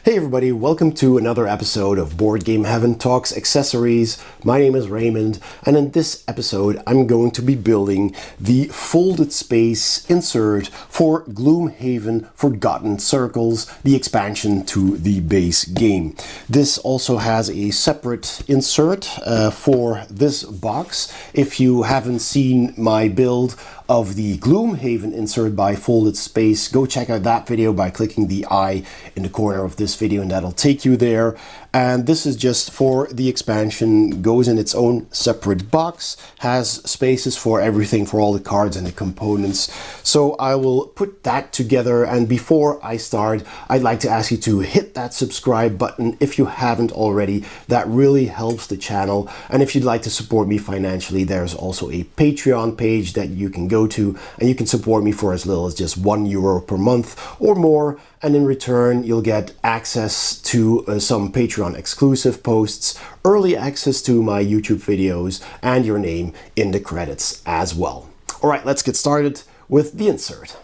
Hey everybody, welcome to another episode of Board Game Heaven Talks Accessories. My name is Raymond, and in this episode I'm going to be building the folded space insert for Gloomhaven Forgotten Circles, the expansion to the base game. This also has a separate insert for this box. If you haven't seen my build of the Gloomhaven insert by Folded Space, go check out that video by clicking the I in the corner of this video and that'll take you there. And this is just for the expansion, goes in its own separate box, has spaces for everything, for all the cards and the components. So I will put that together, and before I start, I'd like to ask you to hit that subscribe button if you haven't already. That really helps the channel. And if you'd like to support me financially, there's also a Patreon page that you can go to, and you can support me for as little as just €1 per month or more. And in return, you'll get access to some Patreon exclusive posts, early access to my YouTube videos, and your name in the credits as well. All right, let's get started with the insert.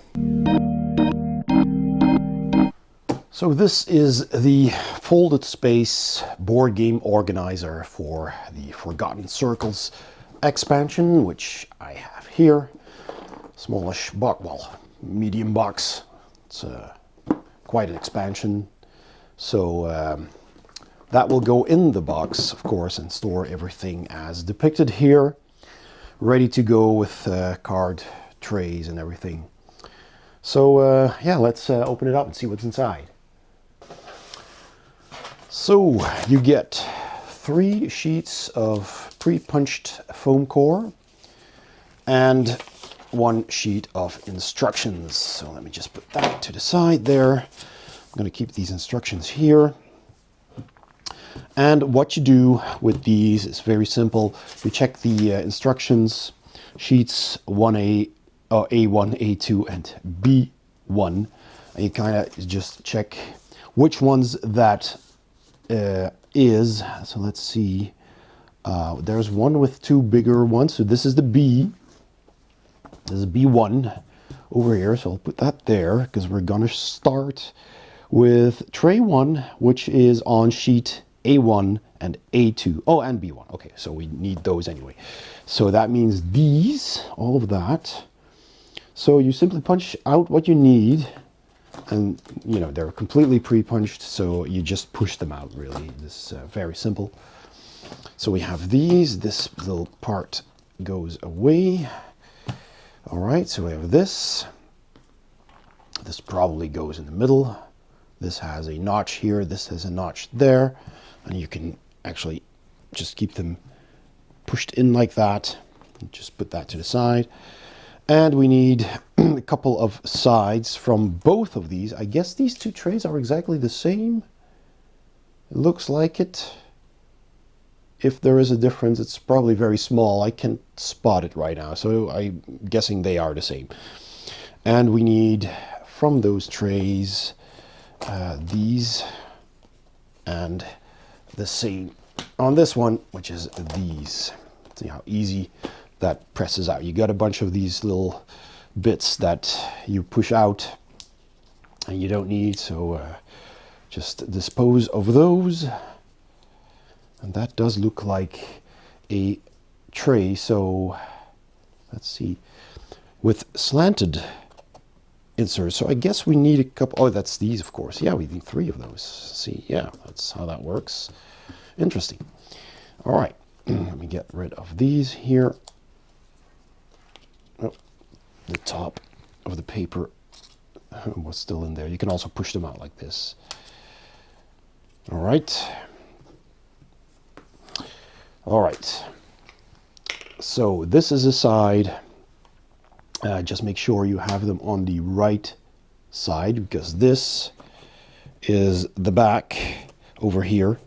So this is the Folded Space board game organizer for the Forgotten Circles expansion, which I have here. Smallish box, well, medium box. It's quite an expansion. So that will go in the box, of course, and store everything as depicted here, ready to go with card trays and everything. So yeah, let's open it up and see what's inside. So you get 3 sheets of pre-punched foam core and 1 sheet of instructions. So let me just put that to the side there. I'm going to keep these instructions here. And what you do with these is very simple. You check the instructions sheets A1, A2, and B1. And you kind of just check which ones that is. So let's see. There's one with 2 bigger ones. So this is the B. This is B1 over here. So I'll put that there because we're going to start with tray 1, which is on sheet A1 and A2. Oh, and B1. Okay, so we need those anyway. So that means these, all of that. So you simply punch out what you need, and you know they're completely pre-punched, so you just push them out. Really, this is very simple. So we have these. This little part goes away. All right, so we have this. This probably goes in the middle. This has a notch here. This has a notch there. And you can actually just keep them pushed in like that. Just put that to the side. And we need a couple of sides from both of these. I guess these 2 trays are exactly the same. It looks like it. If there is a difference, it's probably very small. I can't spot it right now, so I'm guessing they are the same. And we need from those trays these, and the same on this one, which is these. See how easy that presses out. You got a bunch of these little bits that you push out and you don't need, so just dispose of those. And that does look like a tray. So let's see, with slanted inserts. So I guess we need a couple. Oh, that's these, of course. Yeah, we need 3 of those. See, yeah, that's how that works. Interesting. All right, let me get rid of these here. Oh, the top of the paper was still in there. You can also push them out like this. All right. All right. So this is a side. Just make sure you have them on the right side, because this is the back over here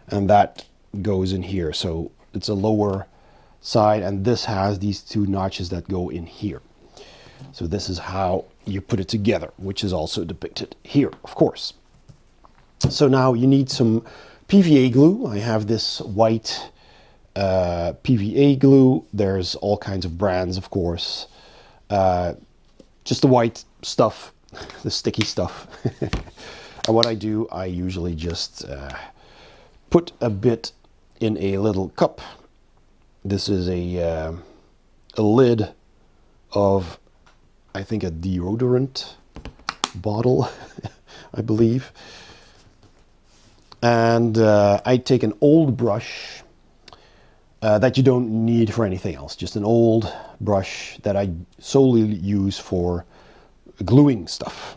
and that goes in here. So it's a lower side, and this has these 2 notches that go in here. So this is how you put it together, which is also depicted here, of course. So now you need some PVA glue. I have this white PVA glue. There's all kinds of brands, of course. Just the white stuff, the sticky stuff. And what I do, I usually just put a bit in a little cup. This is a lid of, I think, a deodorant bottle, I believe. And I take an old brush that you don't need for anything else, just an old brush that I solely use for gluing stuff.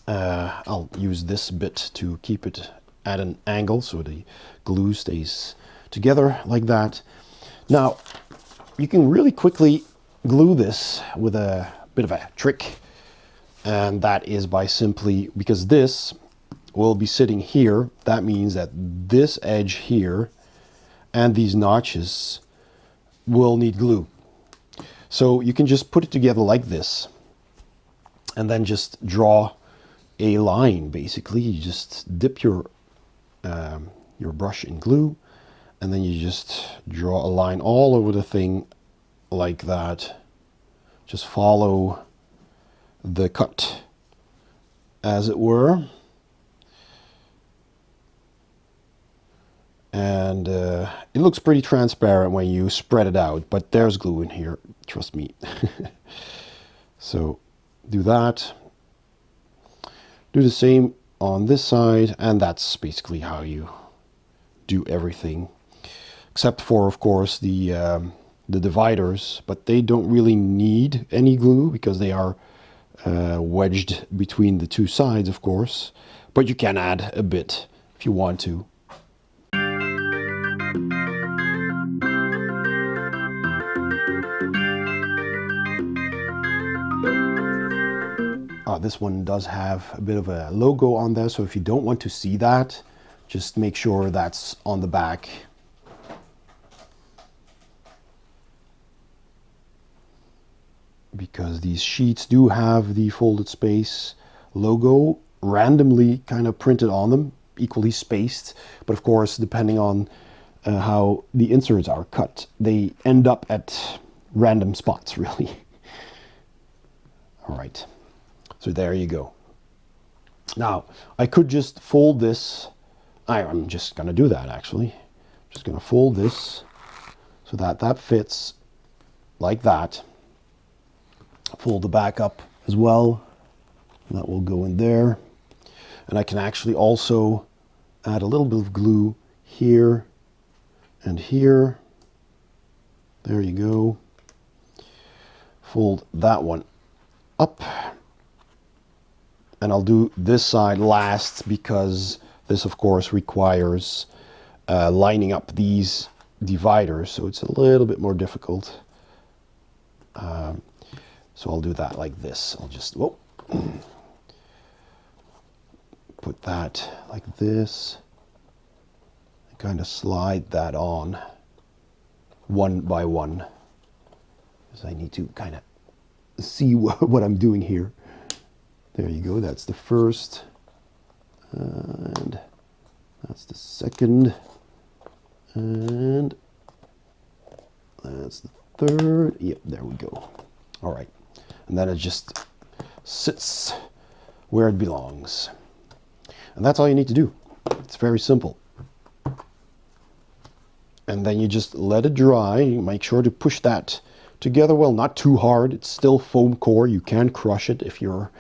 I'll use this bit to keep it at an angle so the glue stays together like that. Now, you can really quickly glue this with a bit of a trick, and that is by simply, because this will be sitting here, that means that this edge here and these notches will need glue. So you can just put it together like this and then just draw a line. Basically, you just dip your brush in glue, and then you just draw a line all over the thing like that. Just follow the cut, as it were. And it looks pretty transparent when you spread it out, but there's glue in here, trust me. So do that. Do the same on this side, and that's basically how you do everything, except for, of course, the dividers, but they don't really need any glue because they are wedged between the two sides, of course, but you can add a bit if you want to. This one does have a bit of a logo on there, so if you don't want to see that, just make sure that's on the back. Because these sheets do have the folded space logo randomly kind of printed on them, equally spaced, but of course, depending on how the inserts are cut, they end up at random spots, really. All right. So there you go. Now, I could just fold this. I'm just going to do that, actually. I'm just going to fold this so that that fits like that. Fold the back up as well. That will go in there. And I can actually also add a little bit of glue here and here. There you go. Fold that one up. And I'll do this side last because this, of course, requires lining up these dividers. So it's a little bit more difficult. So I'll do that like this. I'll just put that like this. And kind of slide that on one by one. Because I need to kind of see what I'm doing here. There you go, that's the first, and that's the second, and that's the third. Yep, there we go. All right, and then it just sits where it belongs. And that's all you need to do. It's very simple. And then you just let it dry. Make sure to push that together well, not too hard. It's still foam core. You can crush it if you're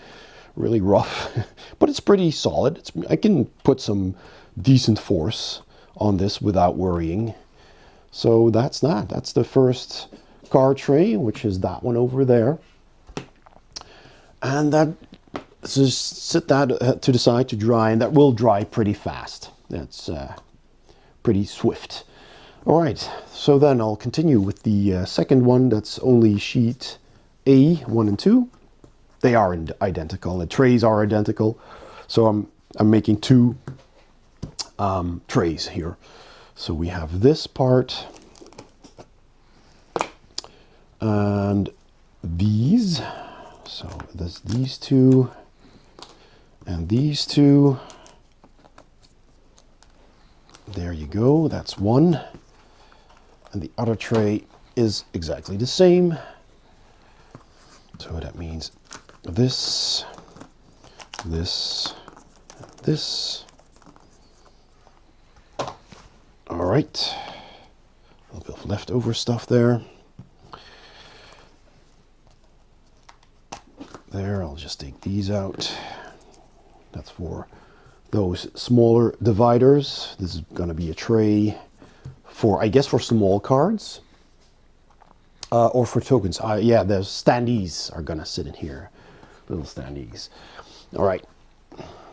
really rough, but it's pretty solid. I can put some decent force on this without worrying. So that's that. That's the first card tray, which is that one over there. And that, just sit that to the side to dry, and that will dry pretty fast. That's pretty swift. All right, so then I'll continue with the second one. That's only sheet A1 and 2. They are identical. The trays are identical. So I'm making two trays here. So we have this part and these. So there's these two and these two. There you go. That's one. And the other tray is exactly the same. So that means this, this, this. All right, a little bit of leftover stuff there. There, I'll just take these out. That's for those smaller dividers. This is going to be a tray for, I guess, for small cards or for tokens. Yeah, the standees are going to sit in here, little standees. All right,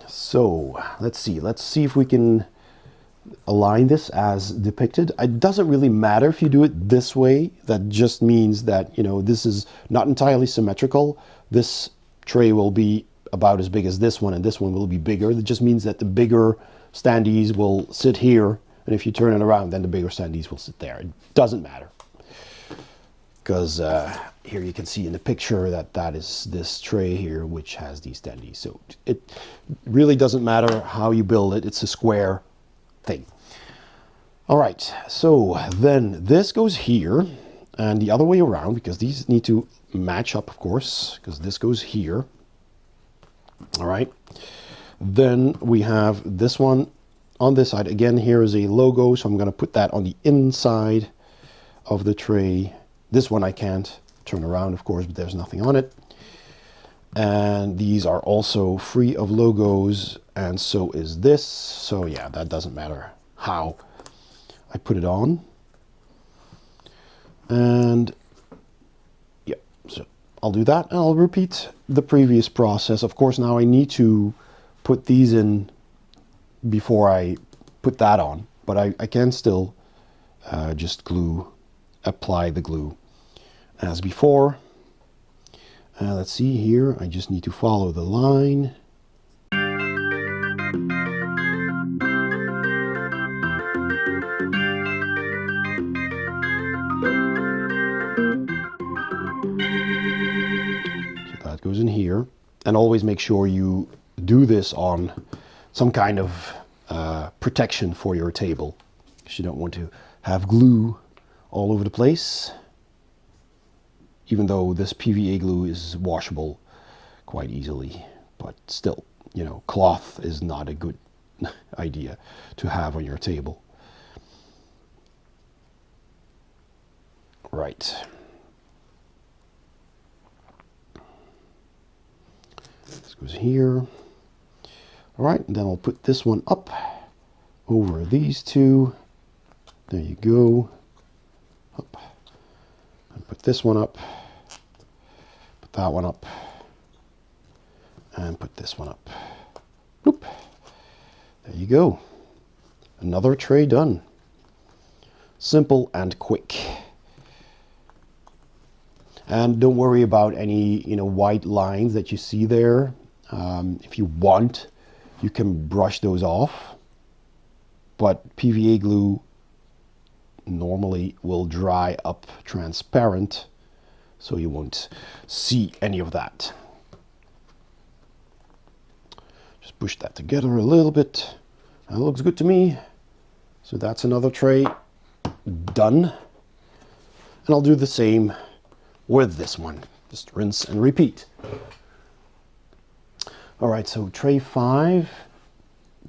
so let's see if we can align this as depicted. It doesn't really matter if you do it this way. That just means that, you know, this is not entirely symmetrical. This tray will be about as big as this one, and this one will be bigger. It just means that the bigger standees will sit here, and if you turn it around, then the bigger standees will sit there. It doesn't matter, because here you can see in the picture that is this tray here, which has these standees. So it really doesn't matter how you build it. It's a square thing. All right, so then this goes here, and the other way around, because these need to match up, of course, because this goes here. All right, then we have this one on this side. Again, here is a logo, so I'm going to put that on the inside of the tray. This one I can't turn around, of course, but there's nothing on it. And these are also free of logos, and so is this. So yeah, that doesn't matter how I put it on. And yeah, so I'll do that, and I'll repeat the previous process. Of course, now I need to put these in before I put that on, but I can still just apply the glue as before. Let's see here, I just need to follow the line. So that goes in here. And always make sure you do this on some kind of protection for your table, because you don't want to have glue all over the place. Even though this PVA glue is washable quite easily, but still, you know, cloth is not a good idea to have on your table. Right. This goes here. All right, and then I'll put this one up over these two. There you go. Up. And put this one up. Put that one up. And put this one up. Boop. There you go. Another tray done. Simple and quick. And don't worry about any, you know, white lines that you see there. If you want, you can brush those off. But PVA glue normally will dry up transparent, so you won't see any of that. Just push that together a little bit. That looks good to me. So that's another tray done. And I'll do the same with this one. Just rinse and repeat. All right, so tray 5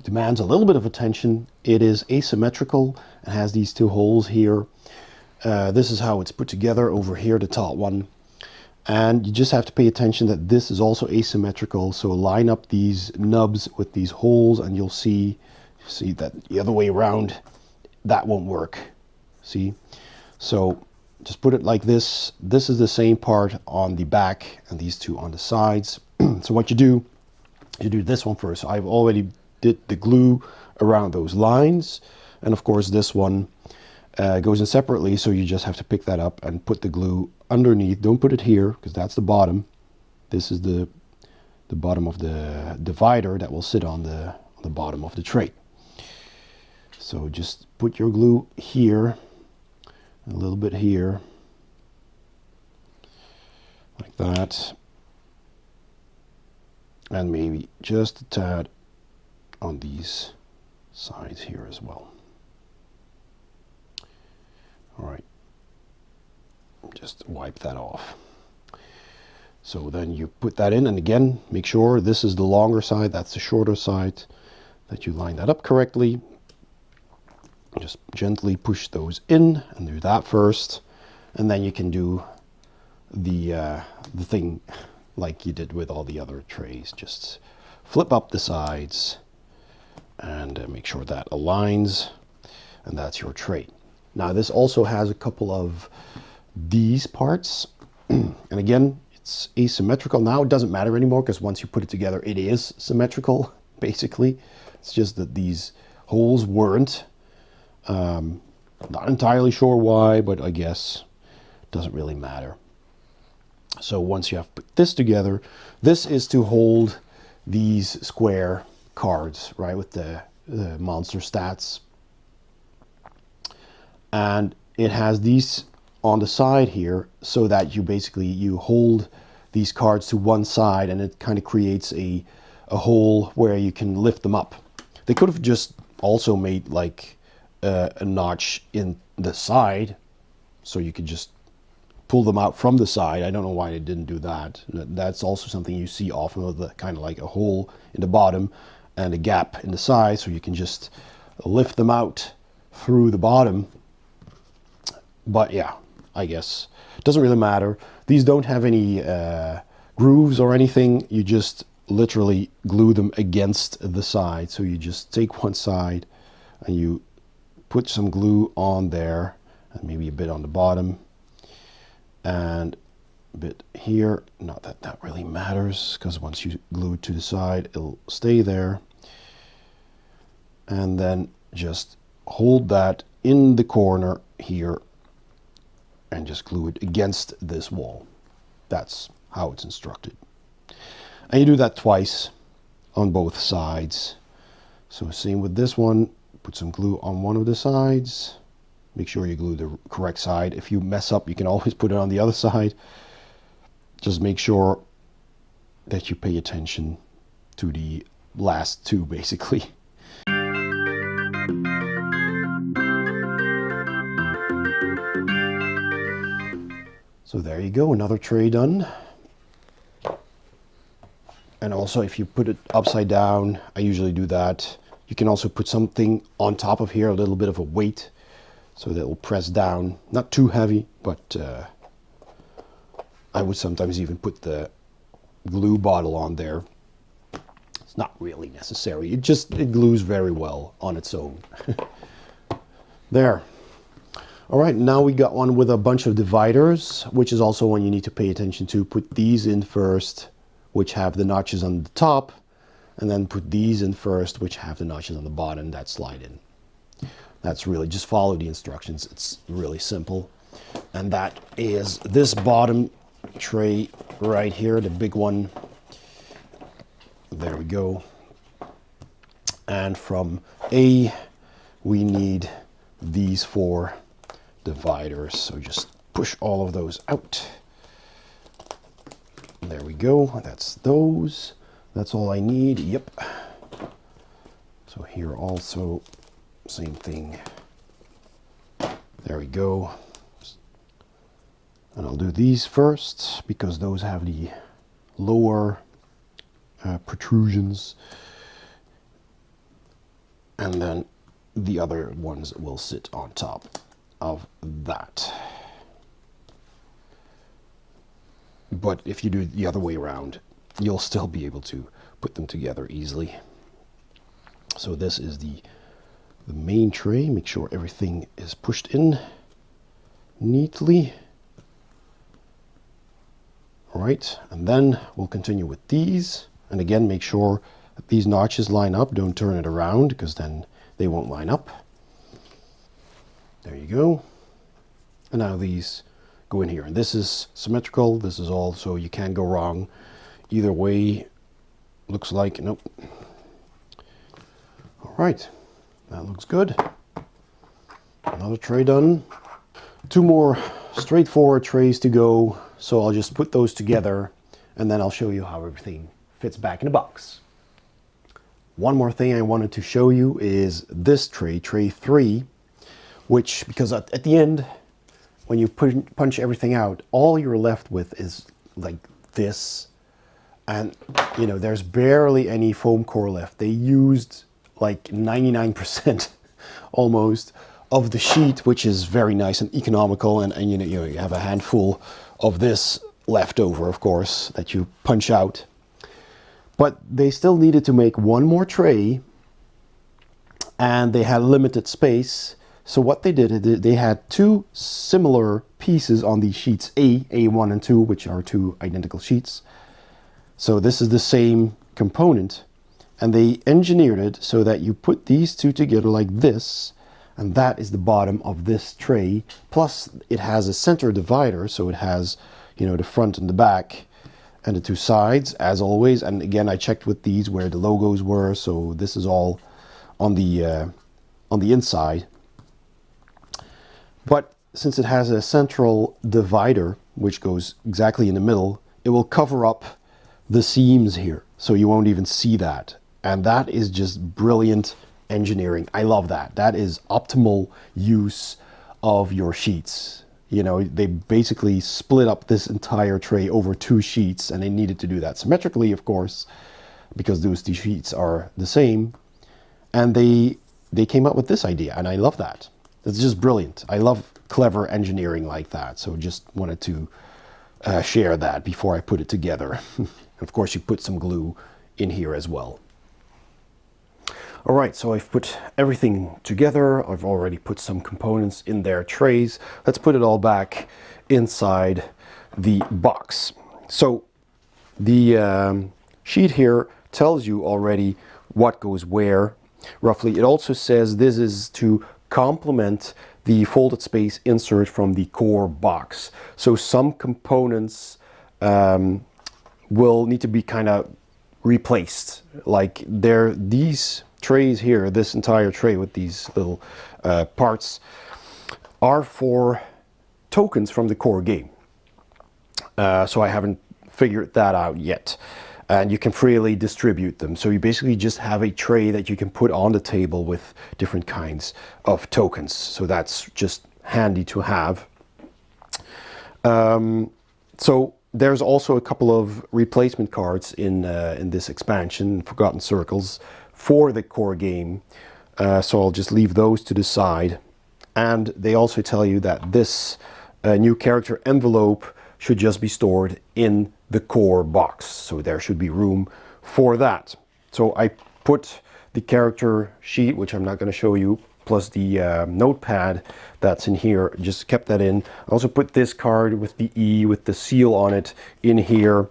demands a little bit of attention. It is asymmetrical and has these two holes here. This is how it's put together over here, the top one. And you just have to pay attention that this is also asymmetrical. So line up these nubs with these holes, and you'll see that the other way around, that won't work. See? So just put it like this. This is the same part on the back and these two on the sides. So what you do this one first. I've already did the glue around those lines, and of course this one goes in separately, so you just have to pick that up and put the glue underneath. Don't put it here, because that's the bottom. This is the bottom of the divider that will sit on the bottom of the tray. So just put your glue here, a little bit here, like that, and maybe just a tad on these sides here as well. All right, just wipe that off. So then you put that in, and again, make sure this is the longer side, that's the shorter side. that you line that up correctly. Just gently push those in and do that first, and then you can do the thing like you did with all the other trays. Just flip up the sides and make sure that aligns, and that's your tray. Now this also has a couple of these parts, and again, it's asymmetrical. Now it doesn't matter anymore because once you put it together, it is symmetrical, basically. It's just that these holes weren't. Not entirely sure why, but I guess it doesn't really matter. So once you have put this together, this is to hold these square cards, right, with the monster stats. And it has these on the side here so that you hold these cards to one side, and it kind of creates a hole where you can lift them up. They could have just also made like a notch in the side, so you could just pull them out from the side. I don't know why they didn't do that. That's also something you see often, with the kind of like a hole in the bottom and a gap in the side, so you can just lift them out through the bottom. But yeah, I guess it doesn't really matter. These don't have any grooves or anything. You just literally glue them against the side. So you just take one side and you put some glue on there, and maybe a bit on the bottom and a bit here. Not that that really matters, because once you glue it to the side, it'll stay there. And then just hold that in the corner here and just glue it against this wall. That's how it's instructed. And you do that twice on both sides. So same with this one. Put some glue on one of the sides. Make sure you glue the correct side. If you mess up, you can always put it on the other side. Just make sure that you pay attention to the last two, basically. So there you go, another tray done. And also, if you put it upside down, I usually do that. You can also put something on top of here, a little bit of a weight, so that it will press down. Not too heavy, but I would sometimes even put the glue bottle on there. It's not really necessary. It glues very well on its own. There. All right, now we got one with a bunch of dividers, which is also one you need to pay attention to. Put these in first, which have the notches on the top, and then put these in first, which have the notches on the bottom that slide in. That's really, just follow the instructions. It's really simple. And that is this bottom tray right here, the big one. There we go. And from A, we need these 4 dividers. So just push all of those out. There we go. That's those. That's all I need. Yep. So here also, same thing. There we go. And I'll do these first because those have the lower protrusions. And then the other ones will sit on top of that. But if you do it the other way around, you'll still be able to put them together easily. So this is the main tray. Make sure everything is pushed in neatly. All right, and then we'll continue with these. And again, make sure that these notches line up. Don't turn it around, because then they won't line up. There you go. And now these go in here. And this is symmetrical. This is all, so you can't go wrong. Either way, looks like, nope. All right, that looks good. Another tray done. 2 more straightforward trays to go. So I'll just put those together and then I'll show you how everything fits back in the box. One more thing I wanted to show you is this tray, tray 3, which, because at the end, when you punch everything out, all you're left with is like this. And, you know, there's barely any foam core left. They used like 99% almost of the sheet, which is very nice and economical. And you know, you have a handful of this left over, of course, that you punch out. But they still needed to make one more tray, and they had limited space. So what they did, they had two similar pieces on these sheets A1 and 2, which are two identical sheets. So this is the same component, and they engineered it so that you put these two together like this, and that is the bottom of this tray. Plus it has a center divider, so it has, you know, the front and the back and the two sides as always. And again, I checked with these where the logos were, so this is all on the inside. But since it has a central divider which goes exactly in the middle, it will cover up the seams here, so you won't even see that. And that is just brilliant engineering. I love that. That is optimal use of your sheets. You know, they basically split up this entire tray over two sheets, and they needed to do that symmetrically, of course, because those two sheets are the same. And they came up with this idea, and I love that. It's just brilliant. I love clever engineering like that. So just wanted to share that before I put it together. Of course, you put some glue in here as well. All right, so I've put everything together. I've already put some components in their trays. Let's put it all back inside the box. So the sheet here tells you already what goes where, roughly. It also says this is to complement the folded space insert from the core box. So some components will need to be kind of replaced. Like these trays here, this entire tray with these little parts are for tokens from the core game. So I haven't figured that out yet. And you can freely distribute them. So you basically just have a tray that you can put on the table with different kinds of tokens. So that's just handy to have. So there's also a couple of replacement cards in this expansion, Forgotten Circles, for the core game. So I'll just leave those to the side. And they also tell you that this new character envelope should just be stored in the core box. So there should be room for that. So I put the character sheet, which I'm not going to show you, plus the notepad that's in here, just kept that in. I also put this card with the E, with the seal on it, in here.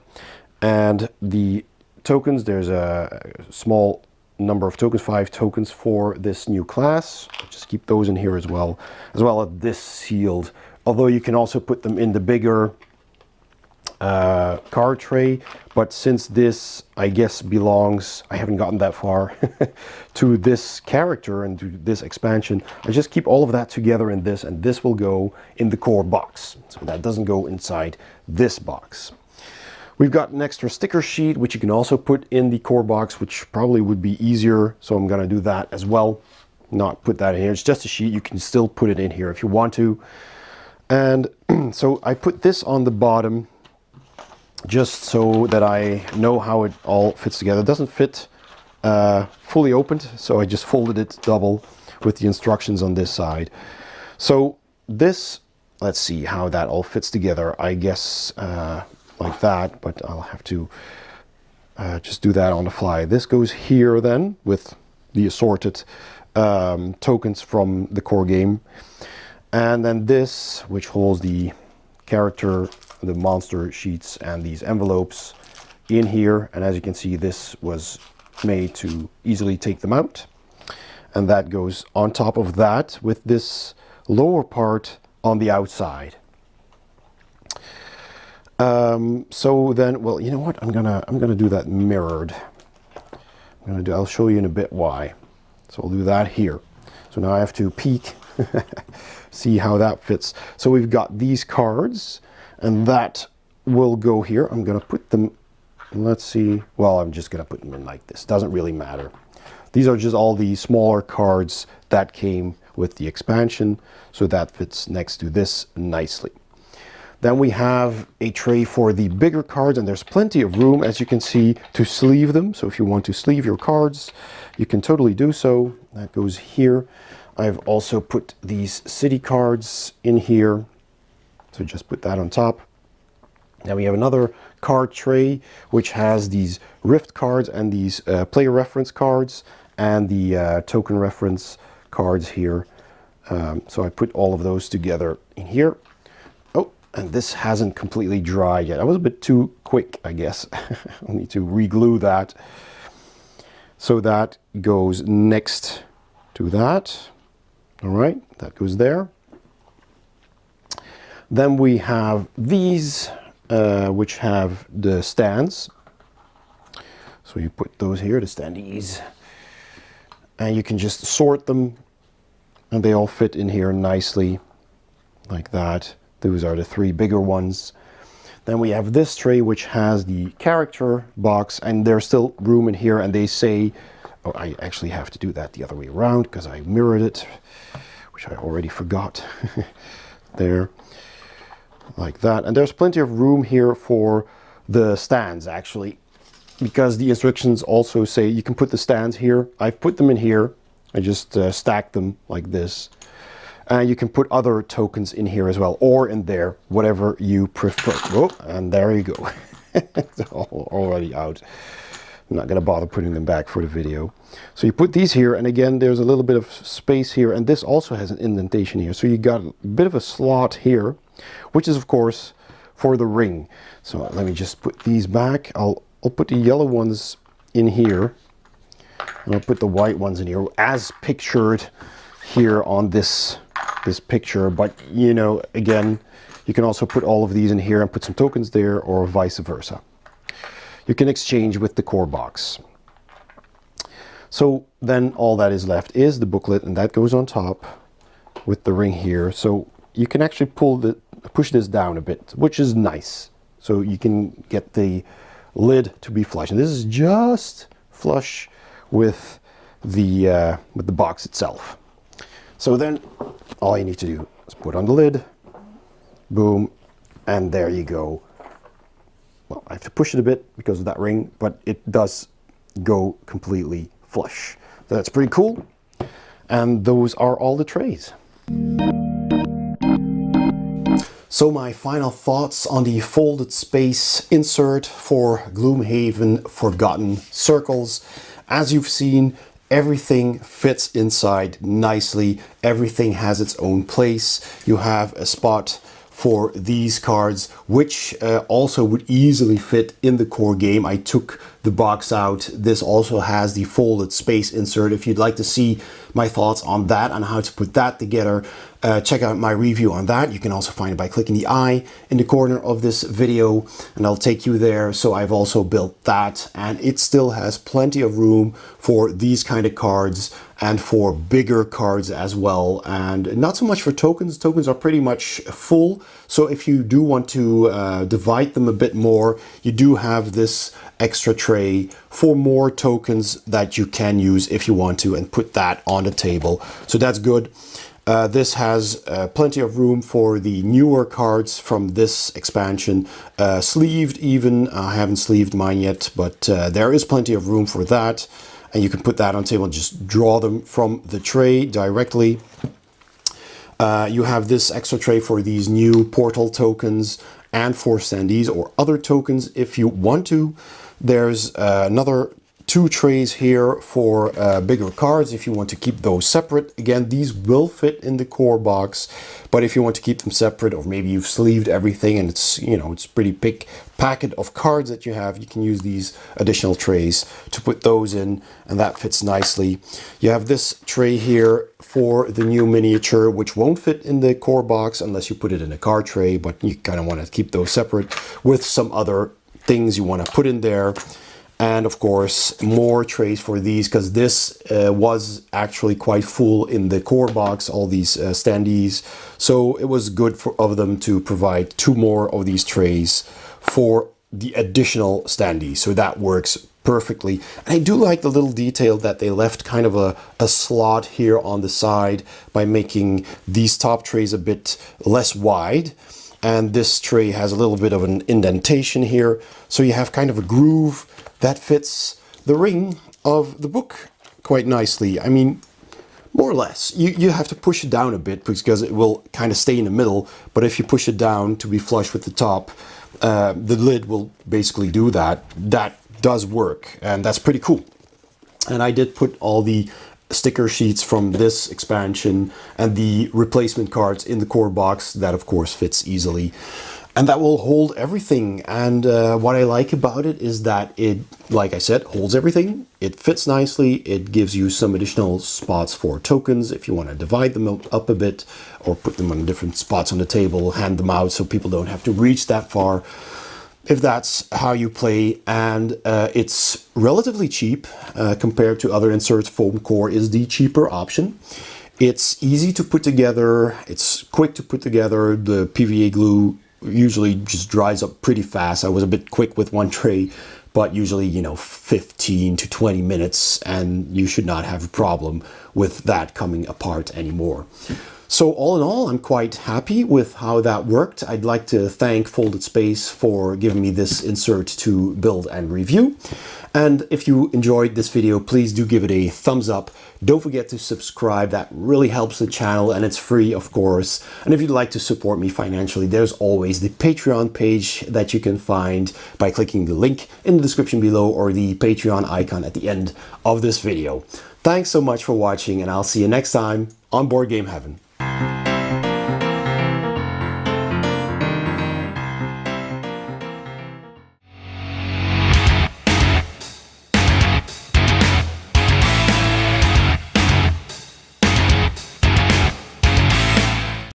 And the tokens, there's a small number of tokens, 5 tokens for this new class. Just keep those in here as well as this sealed. Although you can also put them in the bigger card tray, but since this, I guess, belongs, I haven't gotten that far, to this character and to this expansion, I just keep all of that together in this, and this will go in the core box. So that doesn't go inside this box. We've got an extra sticker sheet, which you can also put in the core box, which probably would be easier. So I'm going to do that as well. Not put that in here. It's just a sheet. You can still put it in here if you want to. And so I put this on the bottom just so that I know how it all fits together. It doesn't fit fully opened, so I just folded it double with the instructions on this side. So this, let's see how that all fits together. I guess like that, but I'll have to just do that on the fly. This goes here then with the assorted tokens from the core game. And then this, which holds the character, the monster sheets, and these envelopes in here. And as you can see, this was made to easily take them out. And that goes on top of that with this lower part on the outside. So then, well, you know what? I'm gonna do that mirrored. I'll show you in a bit why. So I'll do that here. So now I have to peek, see how that fits. So we've got these cards, and that will go here. I'm gonna put them, let's see, well, I'm just gonna put them in like this. Doesn't really matter. These are just all the smaller cards that came with the expansion, so that fits next to this nicely. Then we have a tray for the bigger cards, and there's plenty of room, as you can see, to sleeve them. So if you want to sleeve your cards, you can totally do so. That goes here. I've also put these city cards in here, so just put that on top. Now we have another card tray which has these Rift cards and these player reference cards and the token reference cards here. So I put all of those together in here. Oh, and this hasn't completely dried yet. I was a bit too quick, I guess. I need to re-glue that. So that goes next to that. All right, that goes there. Then we have these, which have the stands. So you put those here, the standees, and you can just sort them, and they all fit in here nicely, like that. Those are the three bigger ones. Then we have this tray, which has the character box, and there's still room in here, and they say, oh, I actually have to do that the other way around because I mirrored it, which I already forgot. There, like that. And there's plenty of room here for the stands, actually, because the instructions also say you can put the stands here. I've put them in here. I just stacked them like this. And you can put other tokens in here as well, or in there, whatever you prefer. Oh, and there you go. It's already out. I'm not going to bother putting them back for the video. So you put these here, and again, there's a little bit of space here, and this also has an indentation here. So you got a bit of a slot here, which is, of course, for the ring. So let me just put these back. I'll put the yellow ones in here, and I'll put the white ones in here, as pictured here on this picture. But, you know, again, you can also put all of these in here and put some tokens there, or vice versa. You can exchange with the core box. So then all that is left is the booklet, and that goes on top with the ring here. So you can actually push this down a bit, which is nice. So you can get the lid to be flush, and this is just flush with the box itself. So then all you need to do is put on the lid, boom, and there you go. Well, I have to push it a bit because of that ring, but it does go completely flush. So that's pretty cool. And those are all the trays. So my final thoughts on the folded space insert for Gloomhaven Forgotten Circles. As you've seen, everything fits inside nicely. Everything has its own place. You have a spot for these cards, which also would easily fit in the core game. I took the box out. This also has the folded space insert. If you'd like to see my thoughts on that and how to put that together, check out my review on that. You can also find it by clicking the I in the corner of this video, and I'll take you there. So I've also built that, and it still has plenty of room for these kind of cards and for bigger cards as well, and not so much for tokens. Tokens are pretty much full, so if you do want to divide them a bit more, you do have this extra tray for more tokens that you can use if you want to, and put that on the table. So that's good. This has plenty of room for the newer cards from this expansion, sleeved even. I haven't sleeved mine yet, but there is plenty of room for that. And you can put that on the table and just draw them from the tray directly. You have this extra tray for these new portal tokens and for standees or other tokens if you want to. There's another 2 trays here for bigger cards if you want to keep those separate. Again, these will fit in the core box, but if you want to keep them separate, or maybe you've sleeved everything and it's, you know, it's a pretty big packet of cards that you have, you can use these additional trays to put those in, and that fits nicely. You have this tray here for the new miniature, which won't fit in the core box unless you put it in a card tray, but you kind of want to keep those separate with some other things you want to put in there. And of course, more trays for these, because this was actually quite full in the core box, all these standees. So it was good of them to provide 2 more of these trays for the additional standees. So that works perfectly. And I do like the little detail that they left kind of a slot here on the side by making these top trays a bit less wide. and this tray has a little bit of an indentation here. So you have kind of a groove that fits the ring of the book quite nicely. I mean, more or less. You have to push it down a bit because it will kind of stay in the middle. But if you push it down to be flush with the top, the lid will basically do that. That does work, and that's pretty cool. And I did put all the sticker sheets from this expansion and the replacement cards in the core box. That of course fits easily. And that will hold everything. And what I like about it is that it, like I said, holds everything. It fits nicely. It gives you some additional spots for tokens if you want to divide them up a bit or put them on different spots on the table, hand them out so people don't have to reach that far, if that's how you play. And it's relatively cheap compared to other inserts. Foam core is the cheaper option. It's easy to put together. It's quick to put together. The PVA glue usually just dries up pretty fast. I was a bit quick with one tray, but usually, 15 to 20 minutes, and you should not have a problem with that coming apart anymore. So all in all, I'm quite happy with how that worked. I'd like to thank Folded Space for giving me this insert to build and review. And if you enjoyed this video, please do give it a thumbs up. Don't forget to subscribe. That really helps the channel, and it's free, of course. And if you'd like to support me financially, there's always the Patreon page that you can find by clicking the link in the description below or the Patreon icon at the end of this video. Thanks so much for watching, and I'll see you next time on Board Game Heaven.